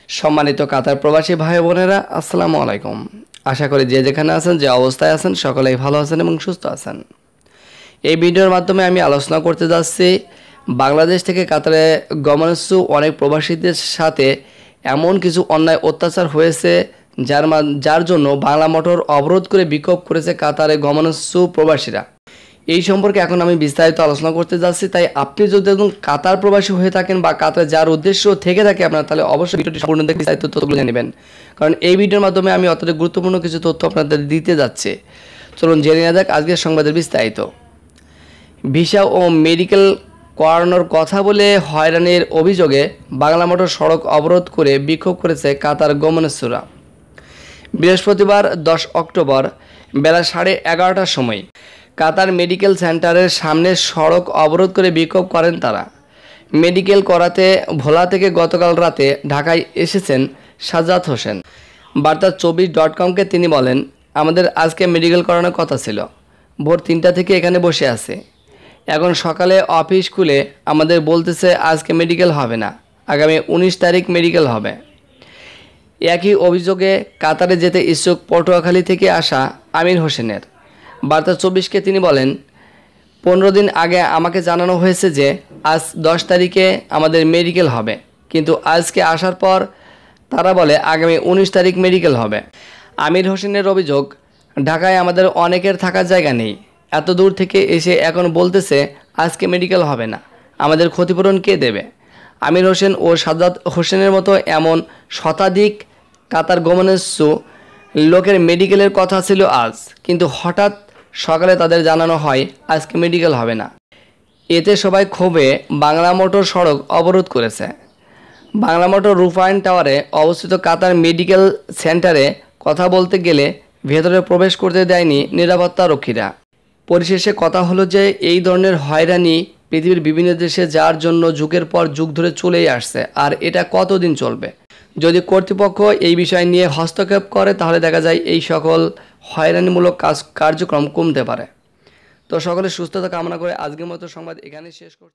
সম্মানিত কাতার প্রবাসী ভাই বোনেরা, আসসালামু আলাইকুম। আশা করি যে যেখানে আছেন, যে অবস্থায় আছেন, সকলেই ভালো আছেন এবং সুস্থ আছেন। এই ভিডিওর মাধ্যমে আমি আলোচনা করতে যাচ্ছি বাংলাদেশ থেকে কাতারে গমনেচ্ছু অনেক প্রবাসীদের সাথে এমন কিছু অন্যায় অত্যাচার হয়েছে যার জন্য বাংলা মোটর অবরোধ করে বিক্ষোভ করেছে কাতারে গমনেচ্ছু প্রবাসীরা। এই সম্পর্কে এখন আমি বিস্তারিত আলোচনা করতে যাচ্ছি। তাই আপনি যদি একজন কাতার প্রবাসী হয়ে থাকেন বা কাতারে যার উদ্দেশ্য থেকে থাকে আপনার, তাহলে অবশ্যই ভিডিওটি সম্পূর্ণ দেখে বিস্তারিত তথ্যগুলো জেনে নেবেন, কারণ এই ভিডিওর মাধ্যমে আমি অত্যন্ত গুরুত্বপূর্ণ কিছু তথ্য আপনাদের দিতে যাচ্ছি। চলুন জেনে নেওয়া যাক আজকের সংবাদের বিস্তারিত। ভিসা ও মেডিকেল করানোর কথা বলে হয়রানির অভিযোগে বাংলা মোটর সড়ক অবরোধ করে বিক্ষোভ করেছে কাতার গমনেচ্ছুরা। বৃহস্পতিবার 10 অক্টোবর বেলা 11:30টার সময় কাতার মেডিকেল সেন্টারের সামনে সড়ক অবরোধ করে বিক্ষোভ করেন তারা। মেডিকেল করাতে ভোলা থেকে গতকাল রাতে ঢাকায় এসেছেন সাজ্জাদ হোসেন। বার্তা24.com-কে তিনি বলেন, আমাদের আজকে মেডিকেল করানোর কথা ছিল, ভোর 3টা থেকে এখানে বসে আছে। এখন সকালে অফিস খুলে আমাদের বলতেছে আজকে মেডিকেল হবে না, আগামী 19 তারিখ মেডিকেল হবে। একই অভিযোগে কাতারে যেতে ইচ্ছুক পটুয়াখালী থেকে আসা আমির হোসেনের। বার্তা24কে তিনি বলেন, 15 দিন আগে আমাকে জানানো হয়েছে যে আজ 10 তারিখে আমাদের মেডিকেল হবে, কিন্তু আজকে আসার পর তারা বলে আগামী 19 তারিখ মেডিকেল হবে। আমির হোসেনের অভিযোগ, ঢাকায় আমাদের অনেকের থাকার জায়গা নেই, এত দূর থেকে এসে এখন বলতেছে আজকে মেডিকেল হবে না, আমাদের ক্ষতিপূরণ কে দেবে? আমির হোসেন ও সাজ্জাদ হোসেনের মতো এমন শতাধিক কাতার গমনেচ্ছু লোকের মেডিকেলের কথা ছিল আজ, কিন্তু হঠাৎ সকালে তাদের জানানো হয় আজকে মেডিকেল হবে না। এতে সবাই ক্ষোভে বাংলা মোটর সড়ক অবরোধ করেছে। বাংলা মোটর রূপায়ণ টাওয়ারে অবস্থিত কাতার মেডিকেল সেন্টারে কথা বলতে গেলে ভেতরে প্রবেশ করতে দেয়নি নিরাপত্তা রক্ষীরা। পরিশেষে কথা হলো যে এই ধরনের হয়রানি পৃথিবীর বিভিন্ন দেশে যার জন্য যুগের পর যুগ ধরে চলেই আসছে, আর এটা কতদিন চলবে? যদি কর্তৃপক্ষ এই বিষয় নিয়ে হস্তক্ষেপ করে তাহলে দেখা যায় এই সকল হয়রানিমূলক কার্যক্রম কমতে পারে। তো সকলে সুস্থতা কামনা করে আজকের মতো সংবাদ এখানে শেষ করছি।